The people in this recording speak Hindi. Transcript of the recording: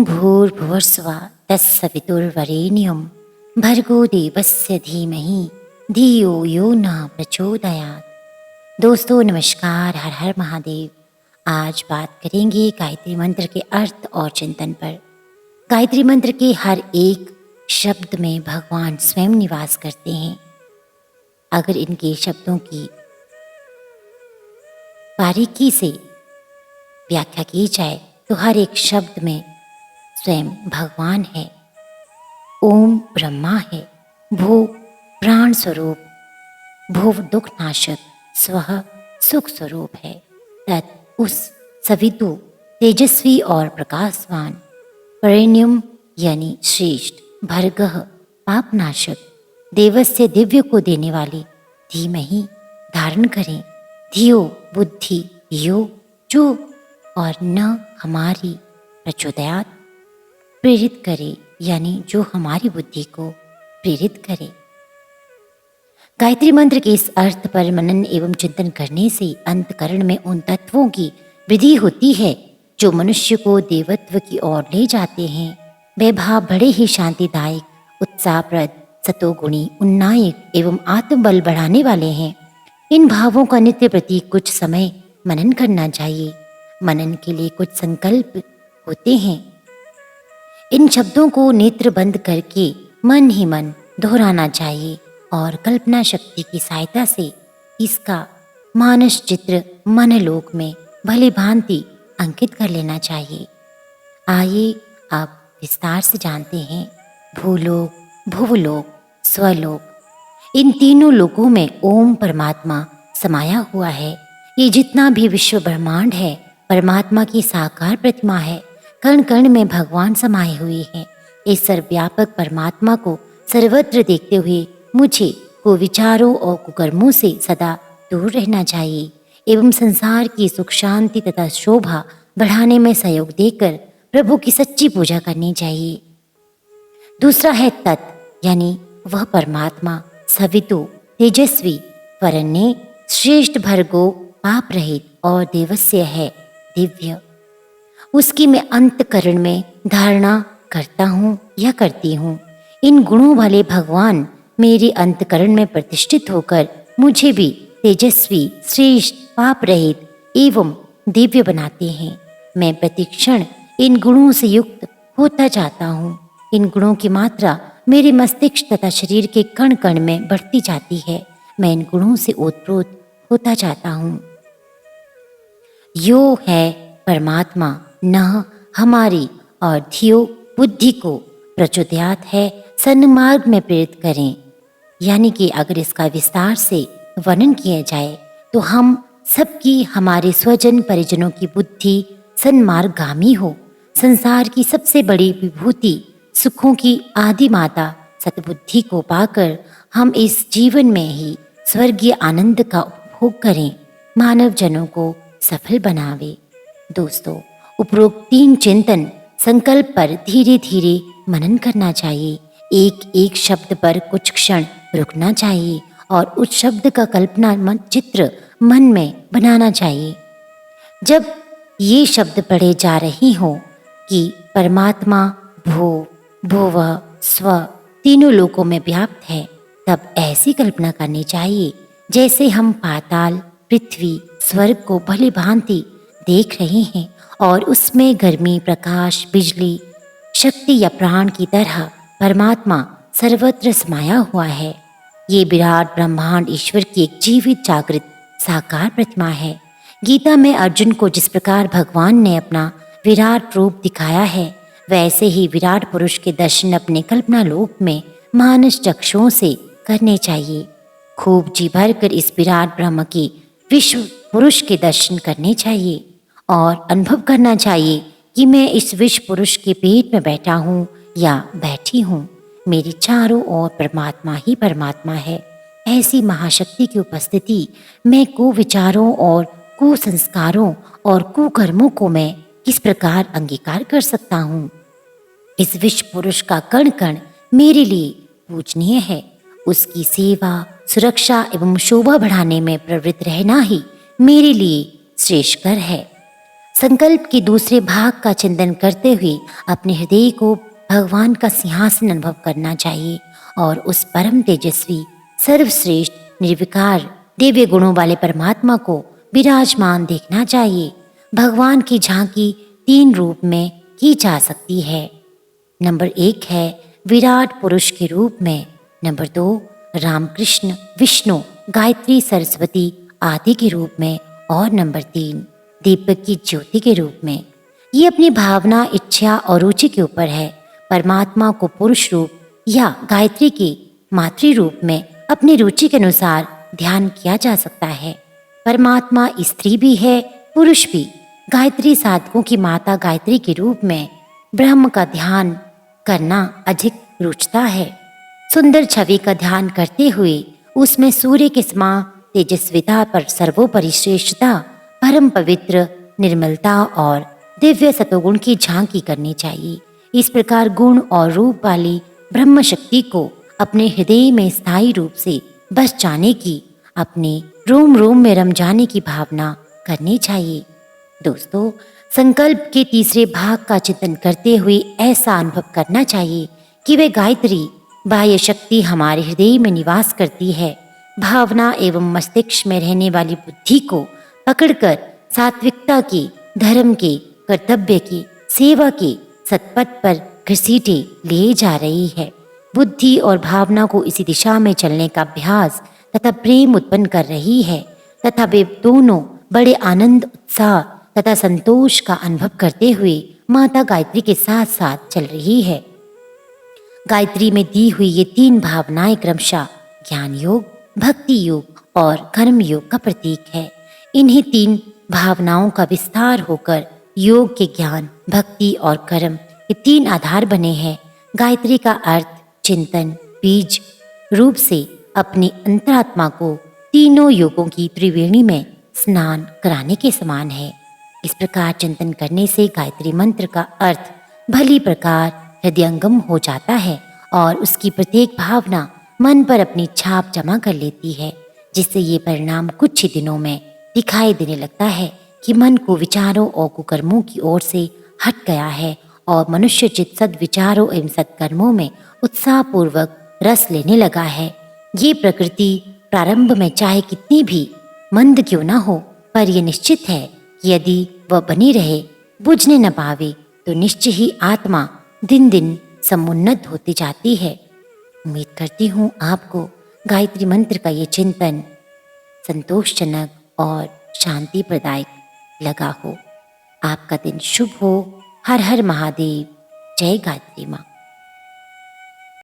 भूर्भुवस्सुवः तत्सवितुर्वरेण्यं भर्गो देवस्य धीमहि धियो यो न प्रचोदयात्। दोस्तों नमस्कार, हर हर महादेव। आज बात करेंगे गायत्री मंत्र के अर्थ और चिंतन पर। गायत्री मंत्र के हर एक शब्द में भगवान स्वयं निवास करते हैं। अगर इनके शब्दों की बारीकी से व्याख्या की जाए तो हर एक शब्द में स्वयं भगवान है। ओम ब्रह्मा है, भू प्राण स्वरूप, भुव दुख नाशक, स्वः सुख स्वरूप है, तत् उस सवितु तेजस्वी और प्रकाशवान, वरेण्यम यानी श्रेष्ठ, भर्गः पापनाशक, देवस्य दिव्य को देने वाली, धीमहि धारण करें, धियो बुद्धि, यो जो, और न हमारी, प्रचोदयात् प्रेरित करे यानी जो हमारी बुद्धि को प्रेरित करे। गायत्री मंत्र के इस अर्थ पर मनन एवं चिंतन करने से अंतकरण में उन तत्वों की वृद्धि होती है जो मनुष्य को देवत्व की ओर ले जाते हैं। वे भाव बड़े ही शांतिदायक, उत्साहप्रद, सतोगुणी, उन्नायक एवं आत्मबल बढ़ाने वाले हैं। इन भावों का नित्य प्रति कुछ समय मनन करना चाहिए। मनन के लिए कुछ संकल्प होते हैं। इन शब्दों को नेत्र बंद करके मन ही मन दोहराना चाहिए और कल्पना शक्ति की सहायता से इसका मानस चित्र मनलोक में भली भांति अंकित कर लेना चाहिए। आइए अब विस्तार से जानते हैं भूलोक, भुवलोक, स्वलोक, इन तीनों लोकों में ओम परमात्मा समाया हुआ है। ये जितना भी विश्व ब्रह्मांड है परमात्मा की साकार प्रतिमा है। कण कण में भगवान समाये हुए हैं। इस सर्वव्यापक परमात्मा को सर्वत्र देखते हुए मुझे कुविचारों और कुकर्मों से सदा दूर रहना चाहिए एवं संसार की सुख शांति तथा शोभा बढ़ाने में सहयोग देकर प्रभु की सच्ची पूजा करनी चाहिए। दूसरा है तत् यानी वह परमात्मा सवितु तेजस्वी, वरण्य, श्रेष्ठ, भर्गो पाप रहित और देवस्य है, दिव्य। उसकी मैं अंतकरण में धारणा करता हूँ या करती हूँ। इन गुणों वाले भगवान मेरे अंतकरण में प्रतिष्ठित होकर मुझे भी तेजस्वी, श्रेष्ठ, पाप रहित एवं दिव्य बनाते हैं। मैं प्रतिक्षण इन गुणों से युक्त होता जाता हूँ। इन गुणों की मात्रा मेरे मस्तिष्क तथा शरीर के कण कण में बढ़ती जाती है। मैं इन गुणों से ओतप्रोत होता जाता हूँ। यो है परमात्मा, न हमारी, और धियो बुद्धि को, प्रचोदयात है सन्मार्ग में प्रेरित करें। यानी कि अगर इसका विस्तार से वर्णन किया जाए तो हम सबकी, हमारे स्वजन परिजनों की बुद्धि सन्मार्गगामी हो। संसार की सबसे बड़ी विभूति, सुखों की आदि माता सतबुद्धि को पाकर हम इस जीवन में ही स्वर्गीय आनंद का उपभोग करें, मानव जनों को सफल बनावे। दोस्तों, उपरोक्त तीन चिंतन संकल्प पर धीरे धीरे मनन करना चाहिए। एक एक शब्द पर कुछ क्षण रुकना चाहिए और उस शब्द का कल्पना चित्र मन में बनाना चाहिए। जब ये शब्द पढ़े जा रही हों कि परमात्मा भू, भुवः, स्व तीनों लोकों में व्याप्त है, तब ऐसी कल्पना करनी चाहिए जैसे हम पाताल, पृथ्वी, स्वर्ग को भली भांति देख रहे हैं और उसमें गर्मी, प्रकाश, बिजली, शक्ति या प्राण की तरह परमात्मा सर्वत्र समाया हुआ है। ये विराट ब्रह्मांड ईश्वर की एक जीवित जागृत साकार प्रतिमा है। गीता में अर्जुन को जिस प्रकार भगवान ने अपना विराट रूप दिखाया है, वैसे ही विराट पुरुष के दर्शन अपने कल्पना लोक में मानस चक्षुओं से करने चाहिए। खूब जी भर कर इस विराट ब्रह्म की विश्व पुरुष के दर्शन करने चाहिए और अनुभव करना चाहिए कि मैं इस विश्व पुरुष के पेट में बैठा हूँ या बैठी हूँ। मेरे चारों ओर परमात्मा ही परमात्मा है। ऐसी महाशक्ति की उपस्थिति में कुविचारों और कुसंस्कारों और कुकर्मों को मैं किस प्रकार अंगीकार कर सकता हूँ। इस विश्व पुरुष का कण कण मेरे लिए पूजनीय है। उसकी सेवा, सुरक्षा एवं शोभा बढ़ाने में प्रवृत्त रहना ही मेरे लिए श्रेष्ठकर है। संकल्प के दूसरे भाग का चिंतन करते हुए अपने हृदय को भगवान का सिंहासन अनुभव करना चाहिए और उस परम तेजस्वी, सर्वश्रेष्ठ, निर्विकार, दिव्य गुणों वाले परमात्मा को विराजमान देखना चाहिए। भगवान की झांकी 3 रूप में की जा सकती है। नंबर 1 है विराट पुरुष के रूप में, नंबर 2 रामकृष्ण, विष्णु, गायत्री, सरस्वती आदि के रूप में, और नंबर 3 दीपक की ज्योति के रूप में। ये अपनी भावना, इच्छा और रुचि के ऊपर है। परमात्मा को पुरुष रूप या गायत्री के मातृ रूप में अपनी रुचि के अनुसार ध्यान किया जा सकता है। परमात्मा स्त्री भी है, पुरुष भी। गायत्री साधकों की माता गायत्री के रूप में ब्रह्म का ध्यान करना अधिक रुचता है। सुंदर छवि का ध्यान करते हुए उसमें सूर्य के समान तेजस्विता पर सर्वोपरि श्रेष्ठता, परम पवित्र निर्मलता और दिव्य सतोगुण की झांकी करनी चाहिए। इस प्रकार गुण और रूप वाली ब्रह्म शक्ति को अपने हृदय में स्थायी रूप से बस जाने की, अपने रोम रोम में रम जाने की भावना करनी चाहिए। दोस्तों, संकल्प के तीसरे भाग का चिंतन करते हुए ऐसा अनुभव करना चाहिए कि वे गायत्री बाह्य शक्ति हमारे हृदय में निवास करती है। भावना एवं मस्तिष्क में रहने वाली बुद्धि को पकड़कर सात्विकता के, धर्म के, कर्तव्य की, सेवा के सतपथ पर घसीटे ले जा रही है। बुद्धि और भावना को इसी दिशा में चलने का अभ्यास तथा प्रेम उत्पन्न कर रही है तथा वे दोनों बड़े आनंद, उत्साह तथा संतोष का अनुभव करते हुए माता गायत्री के साथ साथ चल रही है। गायत्री में दी हुई ये 3 भावनाएं क्रमशः ज्ञान योग, भक्ति योग और कर्म योग का प्रतीक है। इन्हीं 3 भावनाओं का विस्तार होकर योग के ज्ञान, भक्ति और कर्म ये 3 आधार बने हैं। गायत्री का अर्थ चिंतन, बीज रूप से अपनी अंतरात्मा को तीनों योगों की त्रिवेणी में स्नान कराने के समान है। इस प्रकार चिंतन करने से गायत्री मंत्र का अर्थ भली प्रकार हृदयंगम हो जाता है और उसकी प्रत्येक भावना मन पर अपनी छाप जमा कर लेती है, जिससे ये परिणाम कुछ ही दिनों में दिखाई देने लगता है कि मन को विचारों और कुकर्मों की ओर से हट गया है और मनुष्य चित्त सद्विचारों एवं सत्कर्मों में उत्साहपूर्वक रस लेने लगा है। ये प्रकृति प्रारंभ में चाहे कितनी भी मंद क्यों न हो, पर यह निश्चित है कि यदि वह बनी रहे, बुझने न पावे, तो निश्चय ही आत्मा दिन दिन समुन्नत होती जाती है। उम्मीद करती हूँ आपको गायत्री मंत्र का ये चिंतन संतोषजनक और शांति प्रदायक लगा हो। आपका दिन शुभ हो। हर हर महादेव। जय गायत्री माँ।